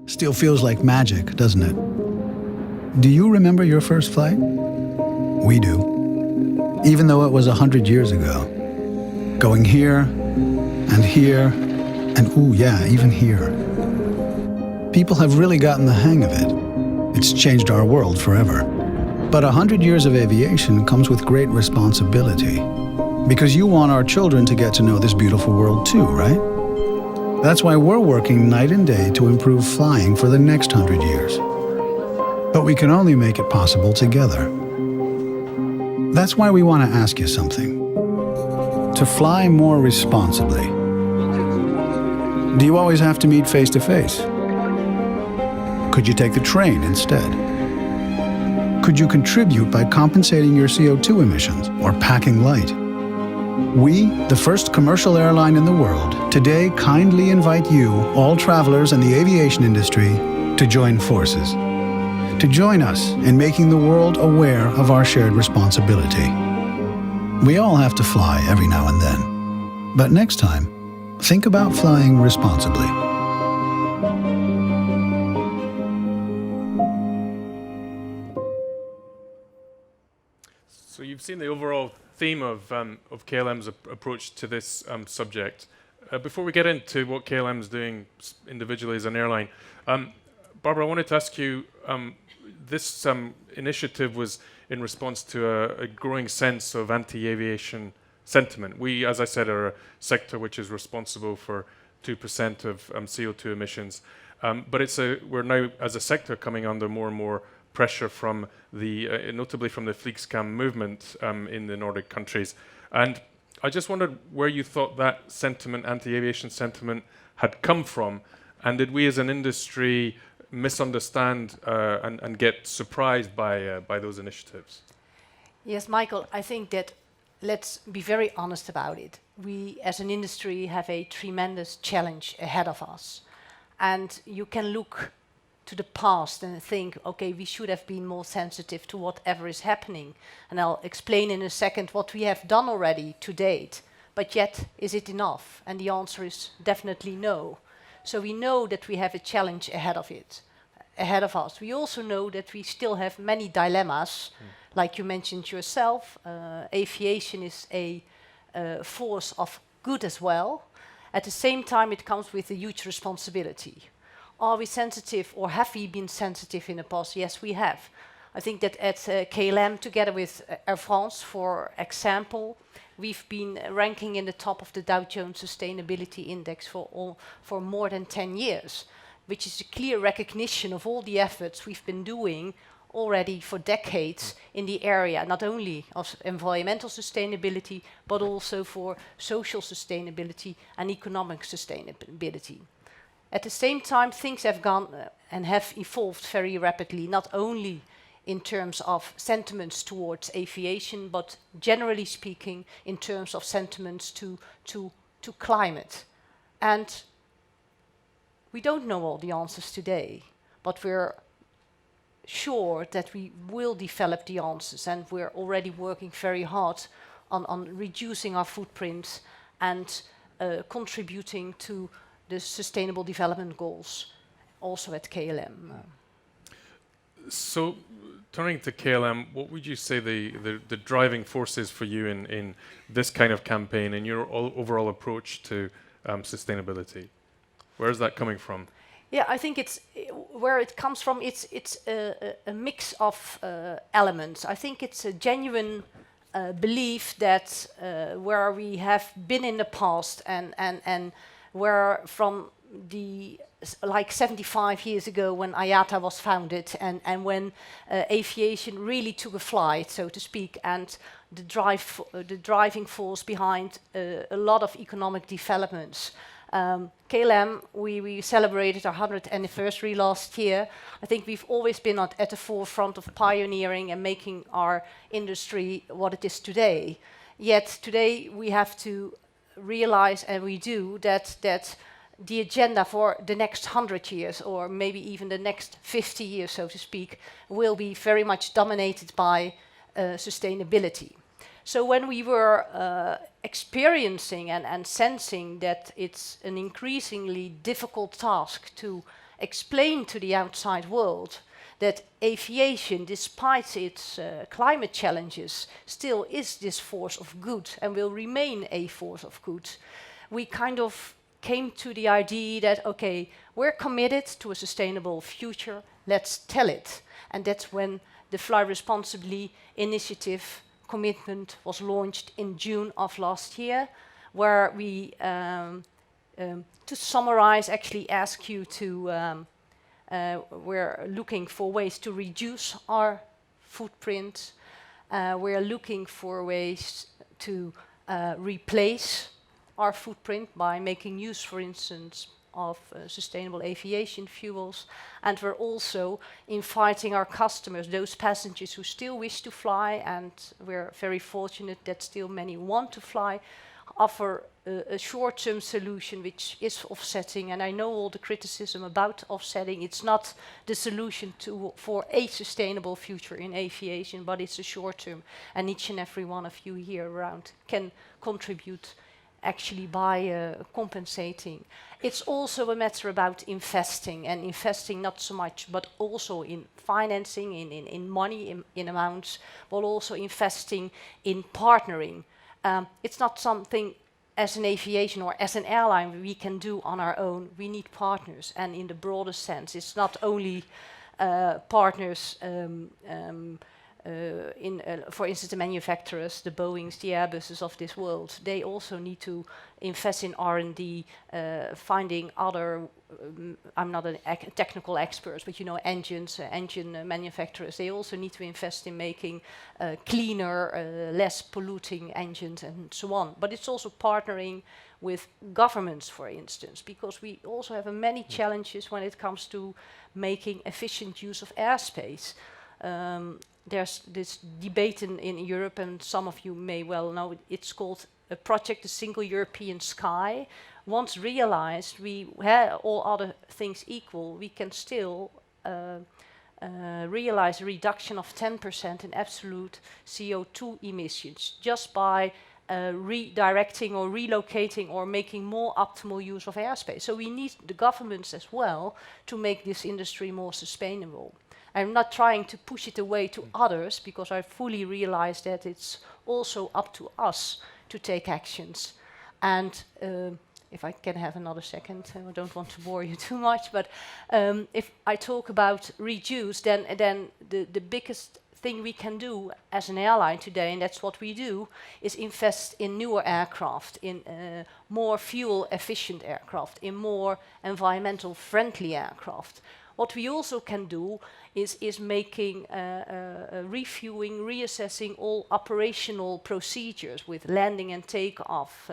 Still feels like magic, doesn't it? Do you remember your first flight? We do. Even though it was 100 years ago. Going here, and ooh yeah, even here. People have really gotten the hang of it. It's changed our world forever. But 100 years of aviation comes with great responsibility. Because you want our children to get to know this beautiful world too, right? That's why we're working night and day to improve flying for the next 100 years. But we can only make it possible together. That's why we want to ask you something. To fly more responsibly, do you always have to meet face to face? Could you take the train instead? Could you contribute by compensating your CO2 emissions or packing light? We, the first commercial airline in the world, today kindly invite you, all travelers in the aviation industry, to join forces. To join us in making the world aware of our shared responsibility. We all have to fly every now and then. But next time, think about flying responsibly. So you've seen the overall theme of KLM's approach to this subject. Before we get into what KLM is doing individually as an airline, Barbara, I wanted to ask you, this initiative was in response to a growing sense of anti-aviation sentiment. We, as I said, are a sector which is responsible for 2% of CO2 emissions. But we're now, as a sector, coming under more and more pressure from notably from the Fliegscam movement in the Nordic countries. And I just wondered where you thought that sentiment, anti-aviation sentiment, had come from, and did we as an industry misunderstand and get surprised by those initiatives? Yes, Michael, I think that let's be very honest about it. We as an industry have a tremendous challenge ahead of us. And you can look to the past and think, okay, we should have been more sensitive to whatever is happening. And I'll explain in a second what we have done already to date. But yet, is it enough? And the answer is definitely no. So we know that we have a challenge ahead of us. We also know that we still have many dilemmas, like you mentioned yourself. Aviation is a force of good as well. At the same time, it comes with a huge responsibility. Are we sensitive, or have we been sensitive in the past? Yes, we have. I think that at KLM, together with Air France, for example, we've been ranking in the top of the Dow Jones Sustainability Index for more than 10 years, which is a clear recognition of all the efforts we've been doing already for decades in the area, not only of environmental sustainability, but also for social sustainability and economic sustainability. At the same time, things have gone and have evolved very rapidly, not only in terms of sentiments towards aviation, but generally speaking, in terms of sentiments to climate. And we don't know all the answers today, but we're sure that we will develop the answers, and we're already working very hard on reducing our footprint and contributing to the Sustainable Development Goals, also at KLM. So, turning to KLM, what would you say the driving force is for you in this kind of campaign and your overall approach to sustainability? Where is that coming from? Yeah, I think it's where it comes from. It's a mix of elements. I think it's a genuine belief that where we have been in the past and where from the like 75 years ago when IATA was founded and when aviation really took a flight, so to speak, and the driving force behind a lot of economic developments. KLM, we celebrated our 100th anniversary last year. I think we've always been at the forefront of pioneering and making our industry what it is today. Yet today we have to realize, and we do, that the agenda for the next 100 years, or maybe even the next 50 years, so to speak, will be very much dominated by sustainability. So when we were experiencing and sensing that it's an increasingly difficult task to explain to the outside world that aviation, despite its climate challenges, still is this force of good and will remain a force of good, we kind of came to the idea that, okay, we're committed to a sustainable future, let's tell it. And that's when the Fly Responsibly initiative commitment was launched in June of last year, where we, to summarize, actually ask you to, we're looking for ways to reduce our footprint. We're looking for ways to replace our footprint by making use, for instance, of sustainable aviation fuels. And we're also inviting our customers, those passengers who still wish to fly, and we're very fortunate that still many want to fly, offer a short-term solution which is offsetting. And I know all the criticism about offsetting. It's not the solution for a sustainable future in aviation, but it's a short-term. And each and every one of you here around can contribute actually by compensating. It's also a matter about investing, and investing not so much, but also in financing, in money, in amounts, but also investing in partnering. It's not something as an aviation or as an airline we can do on our own. We need partners, and in the broader sense, it's not only partners for instance, the manufacturers, the Boeings, the Airbuses of this world. They also need to invest in R&D, finding other, I'm not a technical expert, but you know, engine manufacturers, they also need to invest in making cleaner, less polluting engines and so on. But it's also partnering with governments, for instance, because we also have many challenges when it comes to making efficient use of airspace. There's this debate in Europe, and some of you may well know, it's called a project, the Single European Sky. Once realized, we have all other things equal, we can still realize a reduction of 10% in absolute CO2 emissions just by redirecting or relocating or making more optimal use of airspace. So we need the governments as well to make this industry more sustainable. I'm not trying to push it away to others, because I fully realize that it's also up to us to take actions. And if I can have another second, I don't want to bore you too much, but if I talk about reduce, then the biggest thing we can do as an airline today, and that's what we do, is invest in newer aircraft, in more fuel efficient aircraft, in more environmental friendly aircraft. What we also can do is making, reviewing, reassessing all operational procedures with landing and takeoff,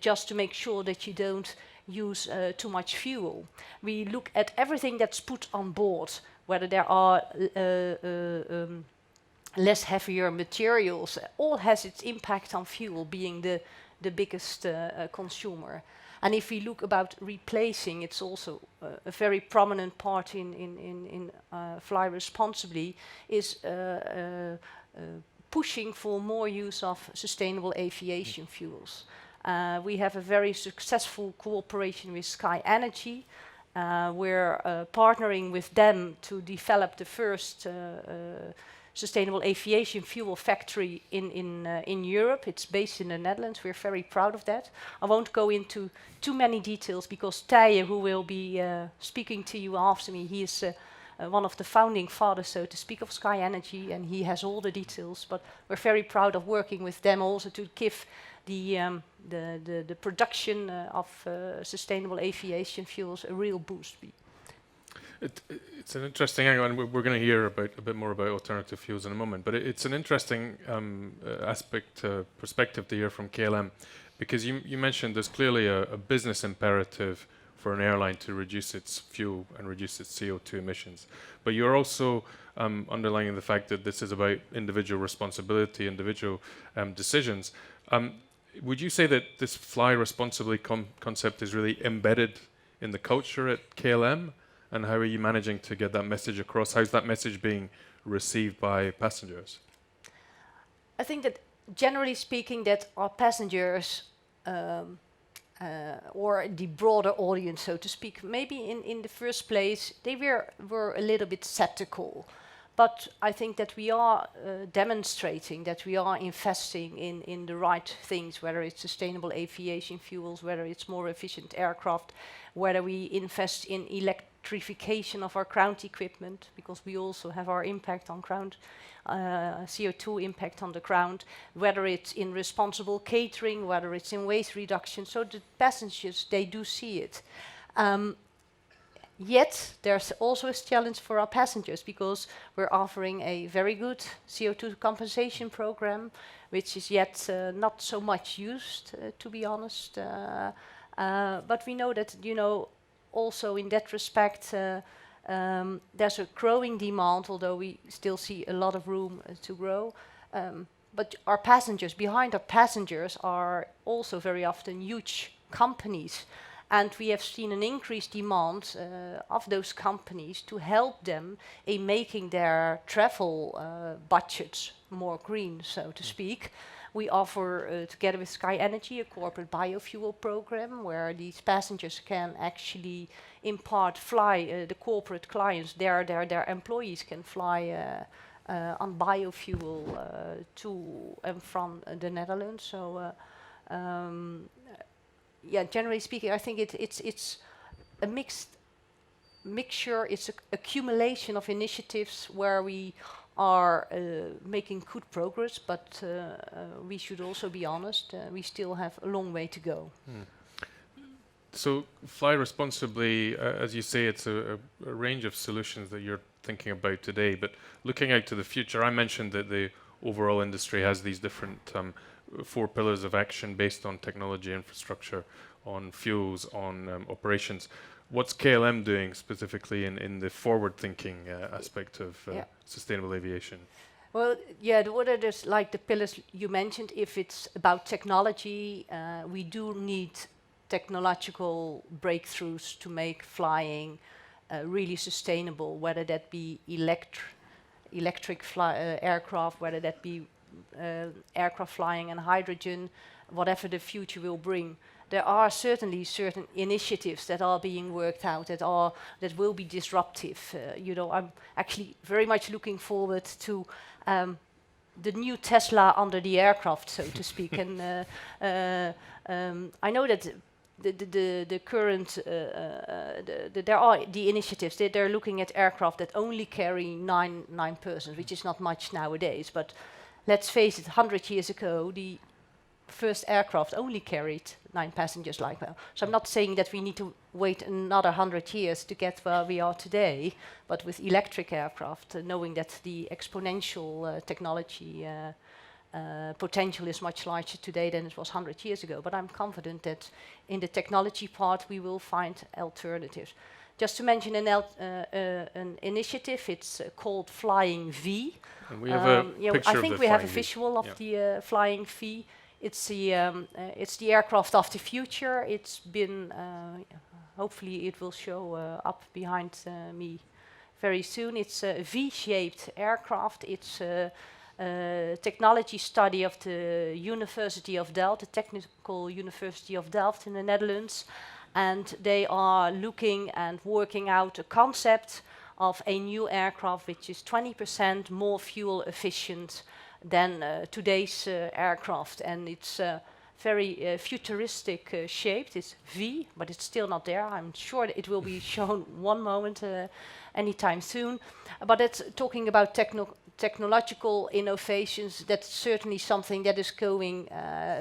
just to make sure that you don't use too much fuel. We look at everything that's put on board, whether there are less heavier materials. All has its impact on fuel, being the biggest consumer. And if we look about replacing, it's also a very prominent part in Fly Responsibly, is pushing for more use of sustainable aviation fuels. We have a very successful cooperation with Sky Energy. We're partnering with them to develop the first sustainable aviation fuel factory in Europe. It's based in the Netherlands. We're very proud of that. I won't go into too many details, because Tije, who will be speaking to you after me, he is one of the founding fathers, so to speak, of Sky Energy, and he has all the details. But we're very proud of working with them also to give the production of sustainable aviation fuels a real boost. It's an interesting angle, and we're going to hear a bit more about alternative fuels in a moment. But it's an interesting perspective to hear from KLM, because you mentioned there's clearly a business imperative for an airline to reduce its fuel and reduce its CO2 emissions. But you're also underlining the fact that this is about individual responsibility, individual decisions. Would you say that this Fly Responsibly concept is really embedded in the culture at KLM? And how are you managing to get that message across? How's that message being received by passengers? I think that generally speaking, that our passengers or the broader audience, so to speak, maybe in the first place, they were a little bit skeptical. But I think that we are demonstrating that we are investing in the right things, whether it's sustainable aviation fuels, whether it's more efficient aircraft, whether we invest in electrification of our ground equipment, because we also have our impact on ground, CO2 impact on the ground, whether it's in responsible catering, whether it's in waste reduction. So the passengers, they do see it. Yet there's also a challenge for our passengers, because we're offering a very good CO2 compensation program, which is yet not so much used, to be honest. But we know that, also in that respect, there's a growing demand, although we still see a lot of room to grow. But our passengers, behind our passengers, are also very often huge companies. And we have seen an increased demand of those companies to help them in making their travel budgets more green, so to speak. We offer, together with Sky Energy, a corporate biofuel program where these passengers can actually, in part, fly, the corporate clients, their employees can fly on biofuel to and from the Netherlands. So, yeah, generally speaking, I think it's a mixture. It's an accumulation of initiatives where we are making good progress, but we should also be honest, we still have a long way to go. So Fly Responsibly, as you say, it's a range of solutions that you're thinking about today, but looking out to the future, I mentioned that the overall industry has these different 4 pillars of action based on technology, infrastructure, on fuels, on operations. What's KLM doing specifically in the forward-thinking aspect of sustainable aviation? Well, yeah, what are those, like the pillars you mentioned? If it's about technology, we do need technological breakthroughs to make flying really sustainable, whether that be electric aircraft, whether that be aircraft flying on hydrogen, whatever the future will bring. There are certainly certain initiatives that are being worked out that will be disruptive. I'm actually very much looking forward to the new Tesla under the aircraft, so to speak. And I know that the current there are the initiatives. They're looking at aircraft that only carry nine persons, which is not much nowadays. But let's face it, 100 years ago, the first aircraft only carried 9 passengers like that. So I'm not saying that we need to wait another 100 years to get where we are today, but with electric aircraft, knowing that the exponential technology potential is much larger today than it was 100 years ago. But I'm confident that in the technology part we will find alternatives. Just to mention an initiative, it's called Flying V. And we have a picture I think we have a visual of the Flying V. It's the aircraft of the future. It's been, hopefully it will show up behind me very soon. It's a V-shaped aircraft. It's a technology study of the University of Delft, the Technical University of Delft in the Netherlands. And they are looking and working out a concept of a new aircraft which is 20% more fuel efficient than today's aircraft, and it's very futuristic shaped. It's V, but it's still not there. I'm sure that it will be shown one moment anytime soon. But it's talking about technological innovations. That's certainly something that is going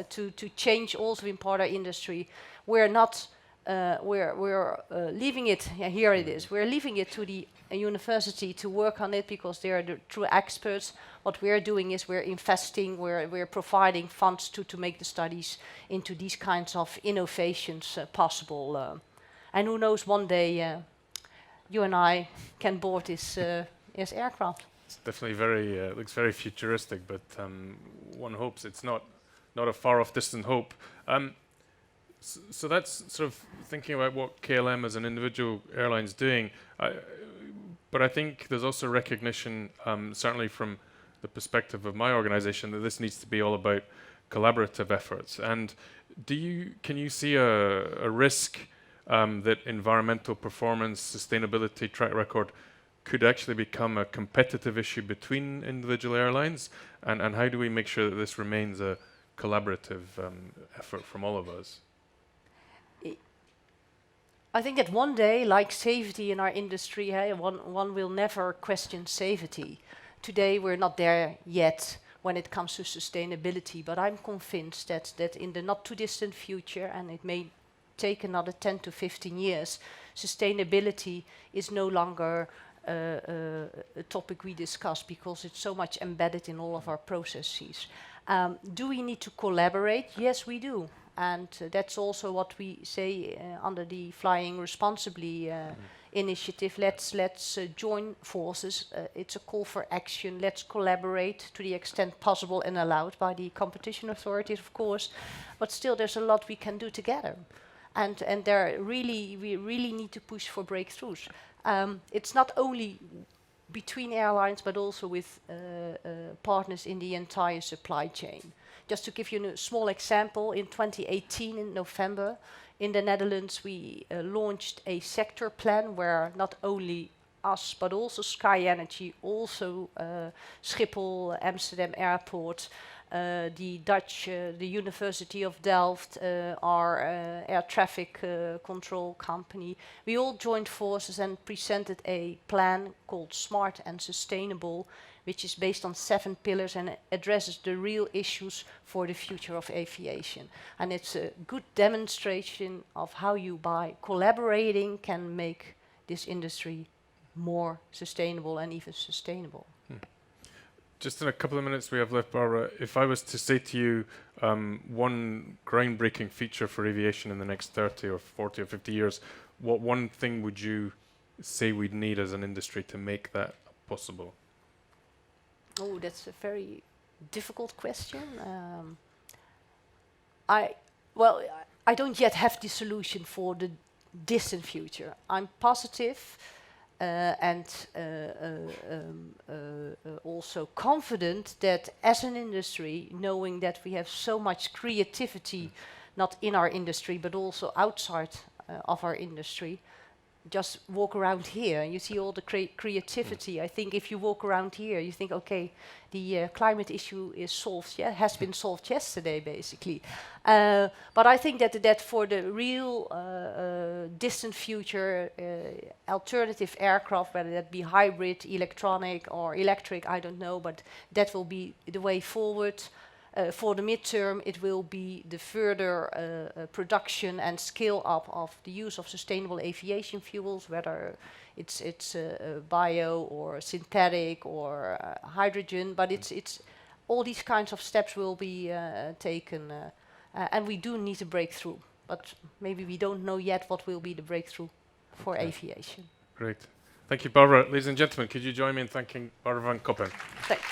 to change also in part our industry. We're not we're leaving it. Here it is. We're leaving it to the university to work on it because they are the true experts. What we're doing is we're investing, we're providing funds to make the studies into these kinds of innovations possible. And who knows, one day you and I can board this aircraft. It's definitely very looks very futuristic, but one hopes it's not a far off distant hope. So that's sort of thinking about what KLM as an individual airline is doing. But I think there's also recognition, certainly from the perspective of my organization, that this needs to be all about collaborative efforts. And Can you see a risk that environmental performance, sustainability track record could actually become a competitive issue between individual airlines? And how do we make sure that this remains a collaborative effort from all of us? I think that one day, like safety in our industry, hey, one will never question safety. Today we're not there yet when it comes to sustainability, but I'm convinced that in the not too distant future, and it may take another 10 to 15 years, sustainability is no longer a topic we discuss because it's so much embedded in all of our processes. Do we need to collaborate? Yes, we do. And that's also what we say under the Flying Responsibly initiative. Let's join forces. It's a call for action. Let's collaborate to the extent possible and allowed by the competition authorities, of course. But still, there's a lot we can do together. And we really need to push for breakthroughs. It's not only between airlines, but also with partners in the entire supply chain. Just to give you a small example, in 2018, in November, in the Netherlands, we launched a sector plan where not only us, but also Sky Energy, also Schiphol, Amsterdam Airport, the Dutch, the University of Delft, our air traffic control company. We all joined forces and presented a plan called Smart and Sustainable, which is based on 7 pillars and addresses the real issues for the future of aviation. And it's a good demonstration of how you, by collaborating, can make this industry more sustainable and even sustainable. Just in a couple of minutes we have left, Barbara, if I was to say to you one groundbreaking feature for aviation in the next 30 or 40 or 50 years, what one thing would you say we'd need as an industry to make that possible? Oh, that's a very difficult question. I don't yet have the solution for the distant future. I'm positive and also confident that as an industry, knowing that we have so much creativity, not in our industry, but also outside of our industry, just walk around here and you see all the creativity. I think if you walk around here, you think, okay, the climate issue is solved, has been solved yesterday, basically. But I think that for the real distant future, alternative aircraft, whether that be hybrid, electronic or electric, I don't know, but that will be the way forward. For the midterm, it will be the further production and scale up of the use of sustainable aviation fuels, whether it's bio or synthetic or hydrogen. But it's all these kinds of steps will be taken, and we do need a breakthrough. But maybe we don't know yet what will be the breakthrough for aviation. Great. Thank you, Barbara. Ladies and gentlemen, could you join me in thanking Barbara van Koppen? Thanks.